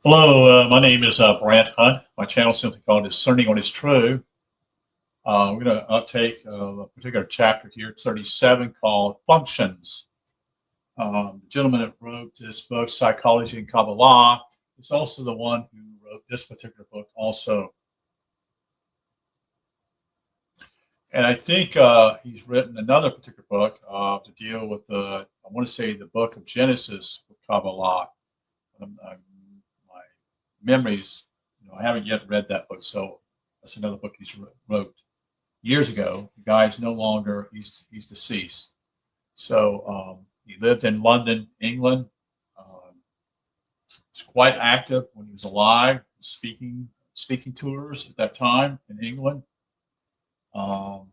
Hello, my name is Brant Hunt. My channel is simply called Discerning What is True. We're going to uptake a particular chapter here, 37, called Functions. The gentleman that wrote this book, Psychology and Kabbalah, is also the one who wrote this particular book also. And I think he's written another particular book to deal with I want to say the book of Genesis with Kabbalah. My memories, I haven't yet read that book, so that's another book he's wrote years ago. The guy's no longer, he's deceased. So he lived in London, England. Um, was quite active when he was alive, speaking tours at that time in England. Um,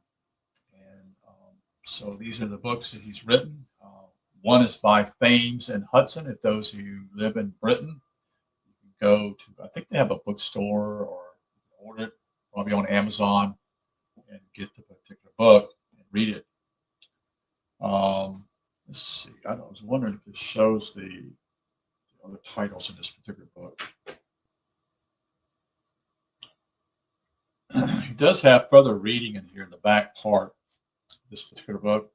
so these are the books that he's written. One is by Thames and Hudson. If those who live in Britain, you can go to, I think they have a bookstore, or you can order it probably on Amazon and get the particular book and read it. Let's see. I was wondering if this shows the other titles in this particular book. He does have further reading in here in the back part of this particular book.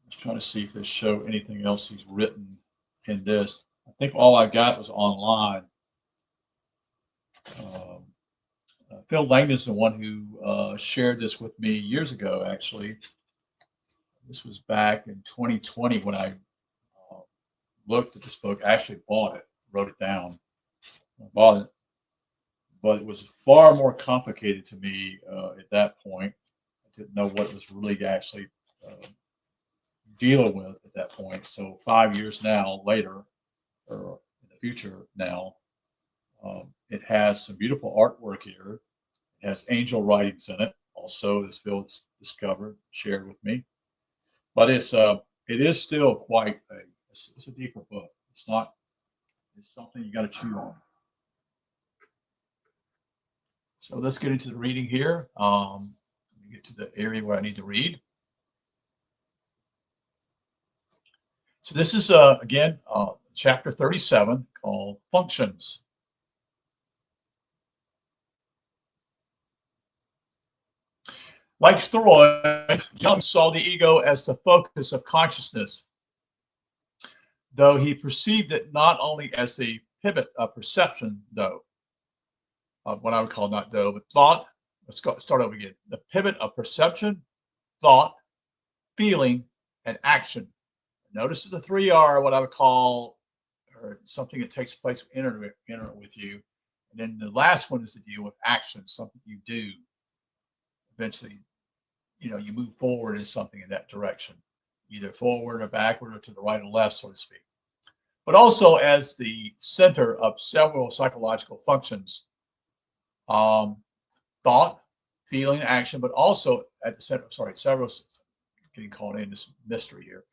I was trying to see if they show anything else he's written in this. I think all I got was online. Phil Langdon is the one who shared this with me years ago, actually. This was back in 2020 when I looked at this book. I actually bought it, wrote it down. I bought it, but it was far more complicated to me at that point. I didn't know what it was really actually dealing with at that point. So 5 years now later, or in the future now, it has some beautiful artwork here. It has angel writings in it, also, as Phil discovered, shared with me. But it is still quite it's a deeper book. It's not. It's something you got to chew on. So let's get into the reading here. Let me get to the area where I need to read. So this is again chapter 37, called Functions. Like Freud, Jung saw the ego as the focus of consciousness, though he perceived it not only as the pivot of perception, what I would call not though, but thought. Let's start over again. The pivot of perception, thought, feeling, and action. Notice that the three are what I would call, or something that takes place inner with you. And then the last one is to deal with action, something you do. Eventually, you move forward in something in that direction, either forward or backward or to the right or left, so to speak. But also as the center of several psychological functions, thought, feeling, action, but also at the center, several, getting caught in this mystery here.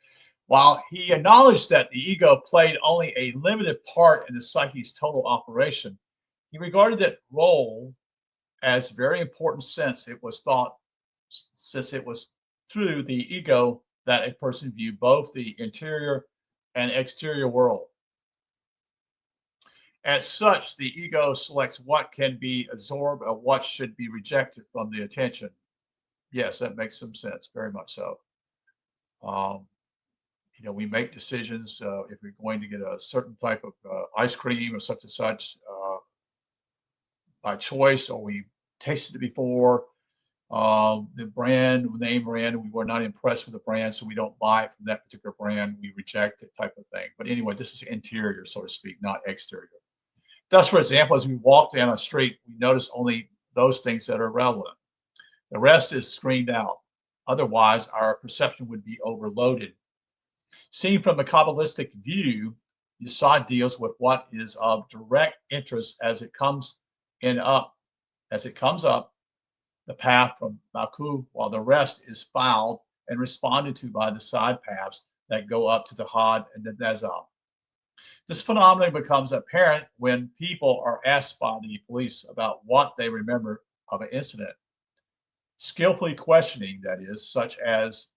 While he acknowledged that the ego played only a limited part in the psyche's total operation, he regarded that role as very important, since it was through the ego that a person viewed both the interior and exterior world. As such, the ego selects what can be absorbed or what should be rejected from the attention. Yes, that makes some sense, very much so. We make decisions if we're going to get a certain type of ice cream or such and such by choice, or we tasted it before. The name brand, we were not impressed with the brand, so we don't buy it from that particular brand. We reject it, type of thing. But anyway, this is interior, so to speak, not exterior. Thus, for example, as we walk down a street, we notice only those things that are relevant. The rest is screened out. Otherwise, our perception would be overloaded. Seen from a Kabbalistic view, Yesod deals with what is of direct interest as it comes up the path from Baku, while the rest is filed and responded to by the side paths that go up to the Had and the Nezah. This phenomenon becomes apparent when people are asked by the police about what they remember of an incident. Skillfully questioning, that is, such as,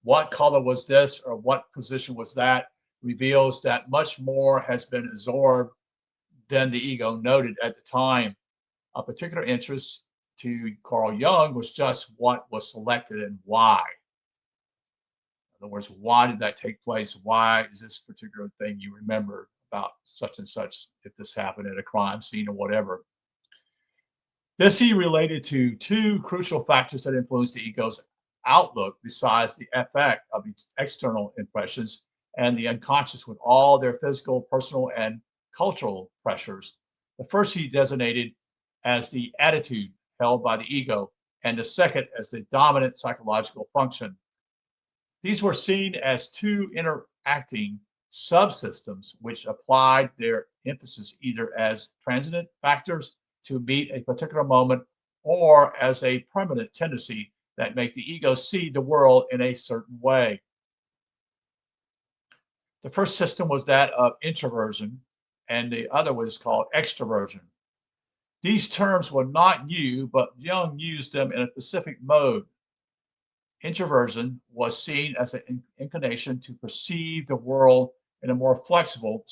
what color was this, or what position was that, reveals that much more has been absorbed than the ego noted at the time. Of particular interest to Carl Jung was just what was selected and why. In other words, why did that take place? Why is this particular thing you remember about such and such if this happened at a crime scene or whatever? This he related to two crucial factors that influence the ego's outlook besides the effect of its external impressions and the unconscious with all their physical, personal, and cultural pressures. The first he designated as the attitude held by the ego, and the second as the dominant psychological function. These were seen as two interacting subsystems which applied their emphasis either as transient factors to meet a particular moment or as a permanent tendency that make the ego see the world in a certain way. The first system was that of introversion, and the other was called extroversion. These terms were not new, but Jung used them in a specific mode. Introversion was seen as an inclination to perceive the world in a more reflexible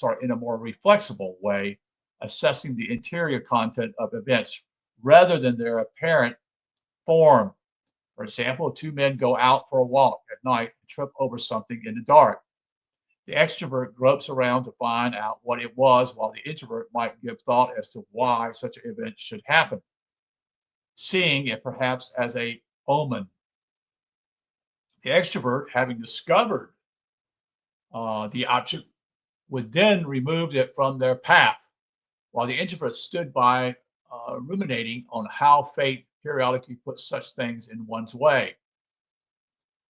way, assessing the interior content of events rather than their apparent form. For example, two men go out for a walk at night and trip over something in the dark. The extrovert gropes around to find out what it was, while the introvert might give thought as to why such an event should happen, seeing it perhaps as a omen. The extrovert, having discovered the object, would then remove it from their path, while the introvert stood by ruminating on how fate periodically puts such things in one's way.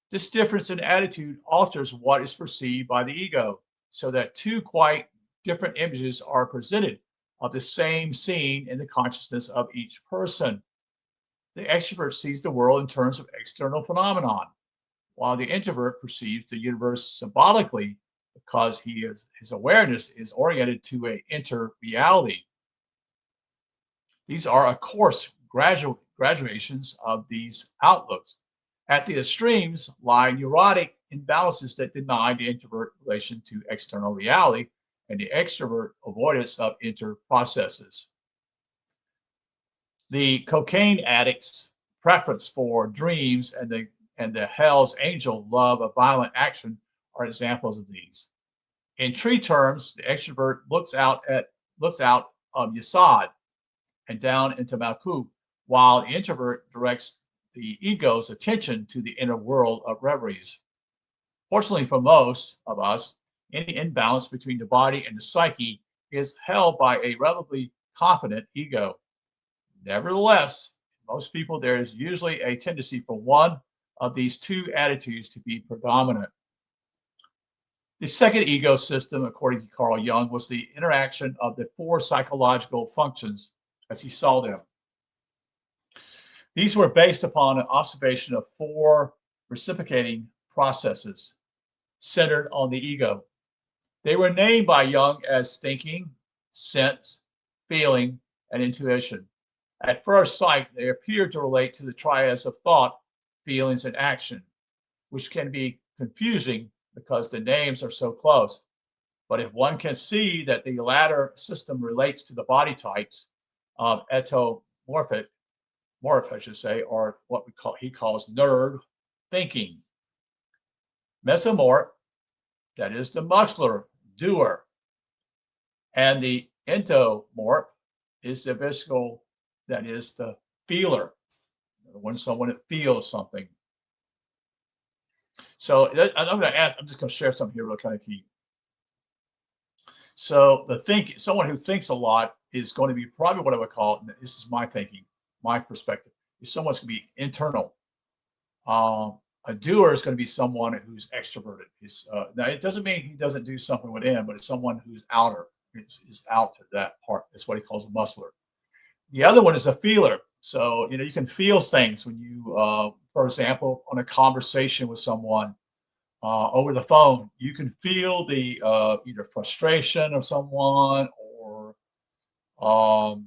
This difference in attitude alters what is perceived by the ego, so that two quite different images are presented of the same scene in the consciousness of each person. The extrovert sees the world in terms of external phenomenon, while the introvert perceives the universe symbolically because his awareness is oriented to an inner reality. These are, of course, graduations of these outlooks. At the extremes lie neurotic imbalances that deny the introvert relation to external reality and the extrovert avoidance of inner processes. The cocaine addict's preference for dreams and the Hell's Angel love of violent action are examples of these. In tree terms, the extrovert looks out of Yasod and down into Malkut, while the introvert directs the ego's attention to the inner world of reveries. Fortunately for most of us, any imbalance between the body and the psyche is held by a relatively confident ego. Nevertheless, in most people, there is usually a tendency for one of these two attitudes to be predominant. The second ego system, according to Carl Jung, was the interaction of the four psychological functions as he saw them. These were based upon an observation of four reciprocating processes centered on the ego. They were named by Jung as thinking, sense, feeling, and intuition. At first sight, they appear to relate to the triads of thought, feelings, and action, which can be confusing because the names are so close. But if one can see that the latter system relates to the body types of etomorphic, I should say, or what he calls nerd thinking. Mesomorph, that is the muscular doer, and the endomorph is the visceral, that is the feeler, when someone that feels something. So I'm just going to share something here real kind of key. So someone who thinks a lot is going to be probably what I would call, and this is my thinking, my perspective, is someone's going to be internal. A doer is going to be someone who's extroverted. Now, it doesn't mean he doesn't do something within, but it's someone who's outer, is out to that part. That's what he calls a muscler. The other one is a feeler. So, you can feel things when you, for example, on a conversation with someone over the phone, you can feel the either frustration of someone or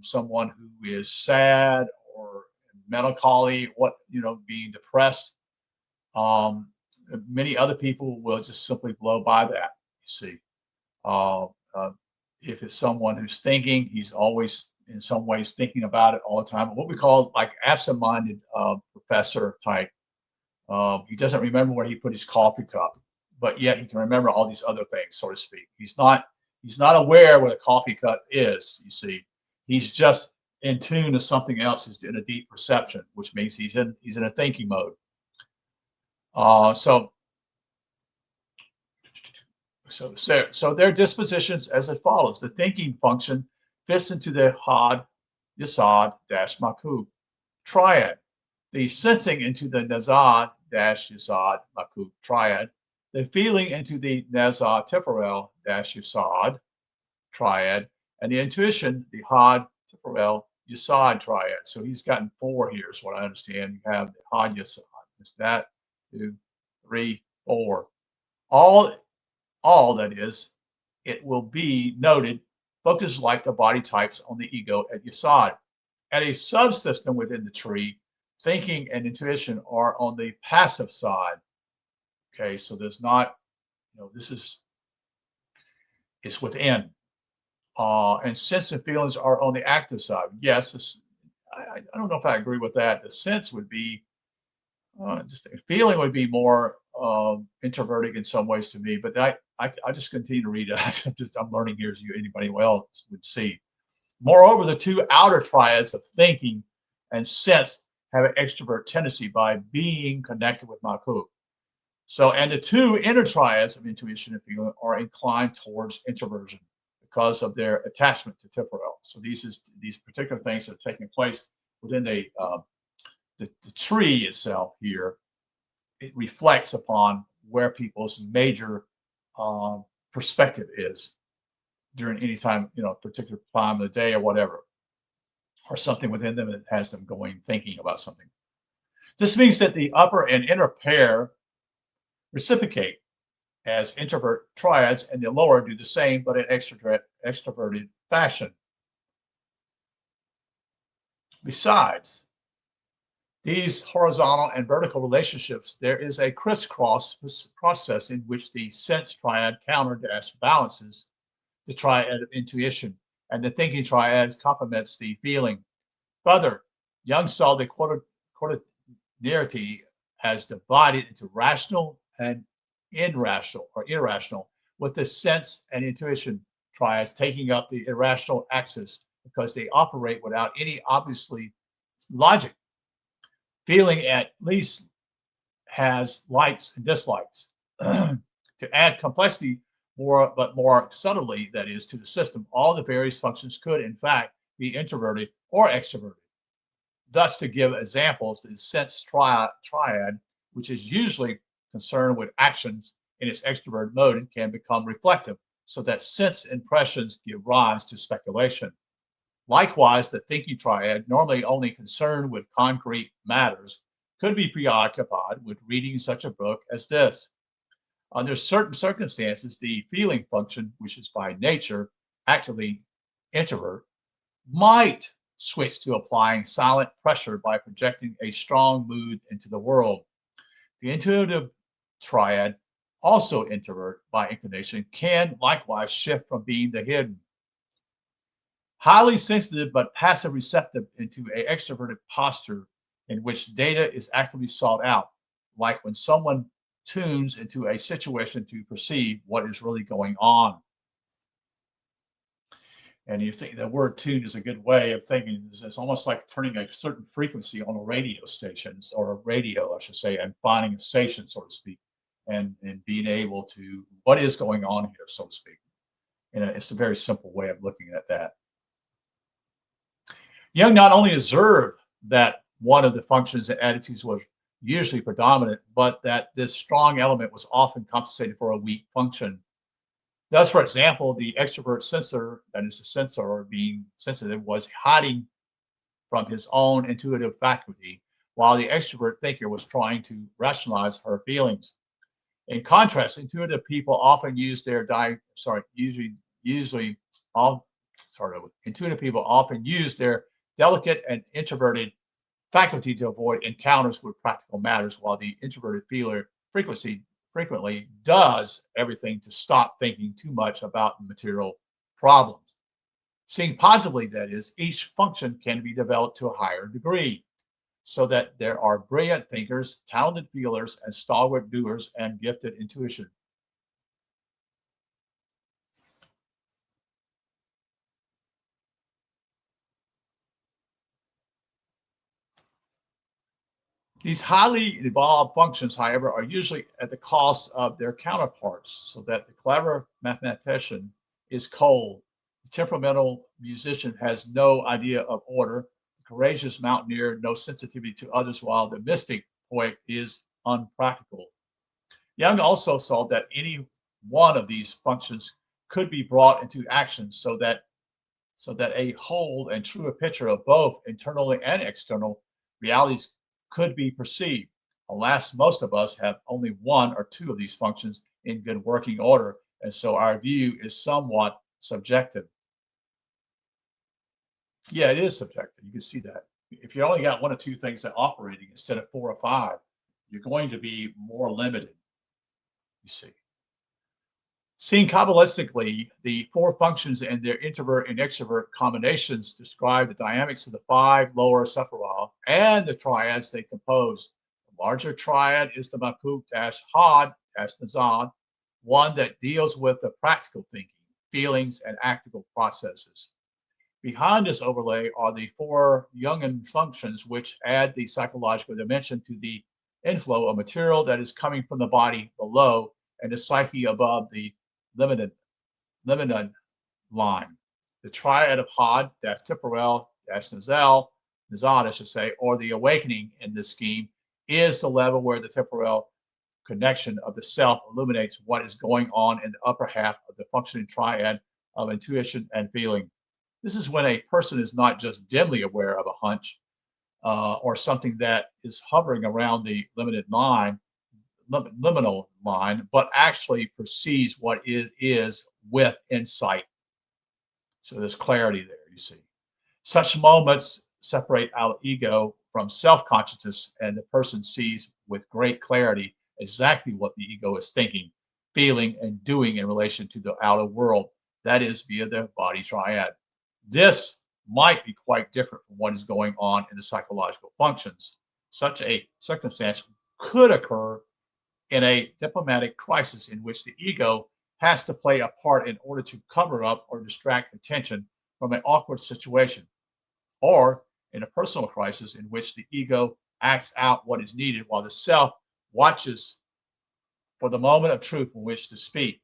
someone who is sad or melancholy, being depressed. Many other people will just simply blow by that, you see. Uh, uh, if it's someone who's thinking, he's always in some ways thinking about it all the time. What we call like absent-minded professor type. He doesn't remember where he put his coffee cup, but yet he can remember all these other things, so to speak. He's not aware where the coffee cup is. You see, he's just in tune to something else. He's in a deep perception, which means he's in a thinking mode. So So their dispositions as it follows. The thinking function fits into the Had, Yasad dash Makub triad. The sensing into the Nazad dash Yasad Makub triad. The feeling into the Nazad Tifarel dash Yasad triad. And the intuition, the Had Tifarel Yasad triad. So he's gotten four here, is what I understand. You have the Had Yasad. Is that 2, 3, 4. All that is, it will be noted, focus like the body types on the ego at Yasad. At a subsystem within the tree, thinking and intuition are on the passive side. Okay, so there's not, this is it's within. And sense and feelings are on the active side. Yes, I don't know if I agree with that. The sense would be just feeling would be more introverted in some ways to me, but I just continue to read it. I'm learning here as anybody else would see. Moreover, the two outer triads of thinking and sense have an extrovert tendency by being connected with Makub. So, and the two inner triads of intuition and feeling are inclined towards introversion because of their attachment to Tifarel. So these particular things that are taking place within the tree itself here, it reflects upon where people's major perspective is during any time, particular time of the day or whatever, or something within them that has them going thinking about something. This means that the upper and inner pair reciprocate as introvert triads, and the lower do the same, but in extroverted fashion. Besides these horizontal and vertical relationships, there is a crisscross process in which the sense triad balances the triad of intuition, and the thinking triad complements the feeling. Further, Jung saw the quaternary as divided into rational and irrational, with the sense and intuition triads taking up the irrational axis because they operate without any obviously logic. Feeling at least has likes and dislikes. To add complexity more subtly, that is, to the system, all the various functions could, in fact, be introverted or extroverted. Thus, to give examples, the sense triad, which is usually concerned with actions in its extrovert mode, and can become reflective, so that sense impressions give rise to speculation. Likewise, the thinking triad, normally only concerned with concrete matters, could be preoccupied with reading such a book as this. Under certain circumstances, the feeling function, which is by nature actively introvert, might switch to applying silent pressure by projecting a strong mood into the world. The intuitive triad, also introvert by inclination, can likewise shift from being the hidden, highly sensitive but passive receptive into an extroverted posture in which data is actively sought out, like when someone tunes into a situation to perceive what is really going on. And you think the word tune is a good way of thinking. It's almost like turning a certain frequency on a radio station, or a radio, I should say, and finding a station, so to speak, and being able to, what is going on here, so to speak. It's a very simple way of looking at that. Jung not only observed that one of the functions and attitudes was usually predominant, but that this strong element was often compensated for a weak function. Thus, for example, the extrovert sensor, that is the sensor or being sensitive, was hiding from his own intuitive faculty, while the extrovert thinker was trying to rationalize her feelings. In contrast, intuitive people often use their intuitive people often use their delicate and introverted faculty to avoid encounters with practical matters, while the introverted feeler frequently frequently does everything to stop thinking too much about material problems. Seeing positively, that is, each function can be developed to a higher degree, so that there are brilliant thinkers, talented feelers, and stalwart doers and gifted intuition. These highly evolved functions, however, are usually at the cost of their counterparts, so that the clever mathematician is cold, the temperamental musician has no idea of order, the courageous mountaineer no sensitivity to others, while the mystic poet is unpractical. Young also saw that any one of these functions could be brought into action, so that a whole and truer picture of both internally and external realities could be perceived. Alas, most of us have only one or two of these functions in good working order, and so our view is somewhat subjective. Yeah, it is subjective. You can see that. If you only got one or two things that operating instead of four or five, you're going to be more limited, you see. Seen Kabbalistically, the four functions and their introvert and extrovert combinations describe the dynamics of the five lower sephiroth and the triads they compose. The larger triad is the Makuk Had Nazad, one that deals with the practical thinking, feelings, and active processes. Behind this overlay are the four Jungian functions, which add the psychological dimension to the inflow of material that is coming from the body below and the psyche above the limited limited line. The triad of Had, that's temporal, that's Nazad, I should say, or the awakening in this scheme, is the level where the temporal connection of the self illuminates what is going on in the upper half of the functioning triad of intuition and feeling. This is when a person is not just dimly aware of a hunch or something that is hovering around the liminal line, but actually perceives what is with insight. So there's clarity there, you see. Such moments separate our ego from self-consciousness, and the person sees with great clarity exactly what the ego is thinking, feeling, and doing in relation to the outer world. That is via the body triad. This might be quite different from what is going on in the psychological functions. Such a circumstance could occur in a diplomatic crisis in which the ego has to play a part in order to cover up or distract attention from an awkward situation, or in a personal crisis in which the ego acts out what is needed while the self watches for the moment of truth in which to speak.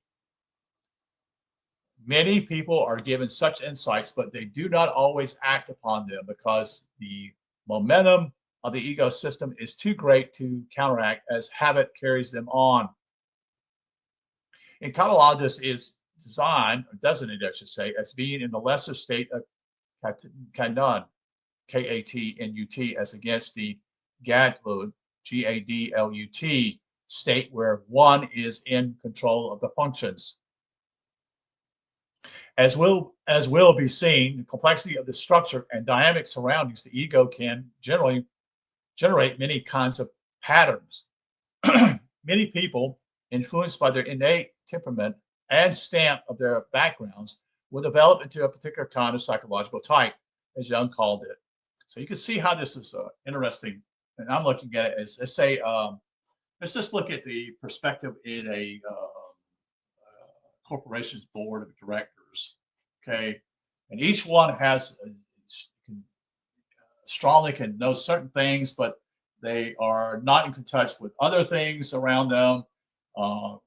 Many people are given such insights, but they do not always act upon them because the momentum of the ego system is too great to counteract as habit carries them on. In Kabbalah, this is designed, or designated, I should say, as being in the lesser state of Kanun, Katnut, as against the Gadlut, Gadlut, state where one is in control of the functions. As will be seen, the complexity of the structure and dynamic surroundings, the ego can generally generate many kinds of patterns. Many people, influenced by their innate temperament and stamp of their backgrounds, will develop into a particular kind of psychological type, as Jung called it. So you can see how this is interesting. And I'm looking at it as, let's say, let's just look at the perspective in a corporation's board of directors. Okay, and each one has strongly can know certain things, but they are not in touch with other things around them.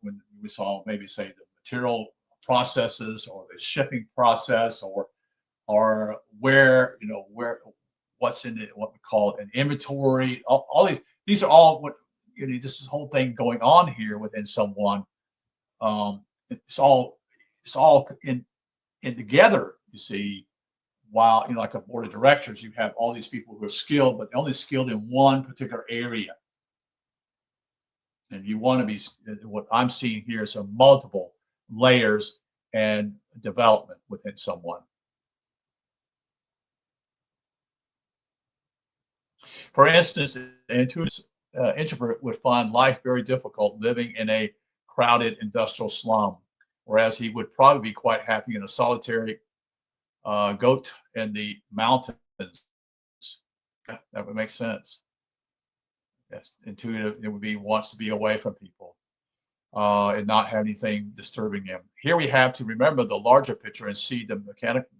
When we saw maybe say the material processes or the shipping process, or where what's in it, what we call an inventory. All these are all what this is whole thing going on here within someone. It's all in together. You see, while like a board of directors, you have all these people who are skilled, but only skilled in one particular area. And you want to be, what I'm seeing here is a multiple layers and development within someone. For instance, introvert would find life very difficult living in a crowded industrial slum, whereas he would probably be quite happy in a solitary goat in the mountains. Yeah, that would make sense. Yes, intuitive. It would be wants to be away from people and not have anything disturbing him. Here we have to remember the larger picture and see the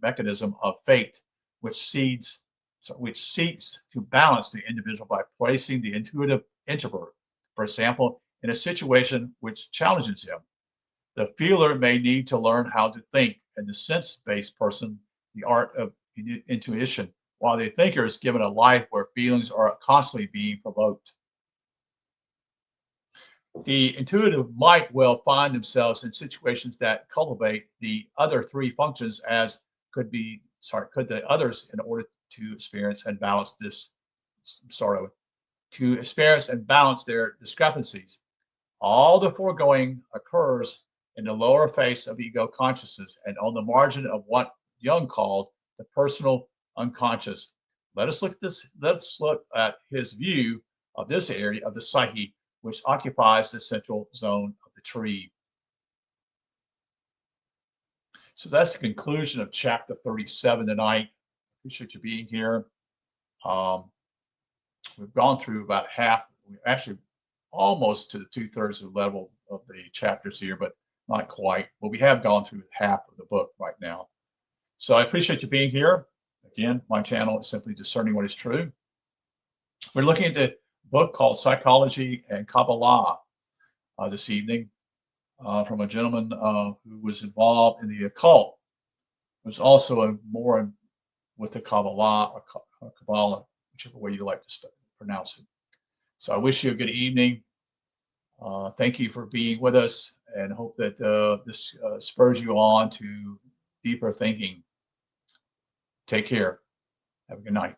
mechanism of fate, which seeks to balance the individual by placing the intuitive introvert, for example, in a situation which challenges him. The feeler may need to learn how to think, and the sense-based person, the art of intuition, while the thinker is given a life where feelings are constantly being provoked. The intuitive might well find themselves in situations that cultivate the other three functions as could the others in order to experience and balance to experience and balance their discrepancies. All the foregoing occurs in the lower face of ego consciousness and on the margin of what Jung called the personal unconscious. Let's look at his view of this area of the psyche, which occupies the central zone of the tree. So that's the conclusion of chapter 37 tonight. Appreciate you being here. We've gone through about half, actually almost to the 2/3 of the level of the chapters here, but not quite. But we have gone through half of the book right now. So I appreciate you being here. Again, my channel is simply Discerning What Is True. We're looking at the book called Psychology and Kabbalah this evening from a gentleman who was involved in the occult. There's also more with the Kabbalah or Kabbalah, whichever way you like to pronounce it. So I wish you a good evening. Thank you for being with us and hope that this spurs you on to deeper thinking. Take care. Have a good night.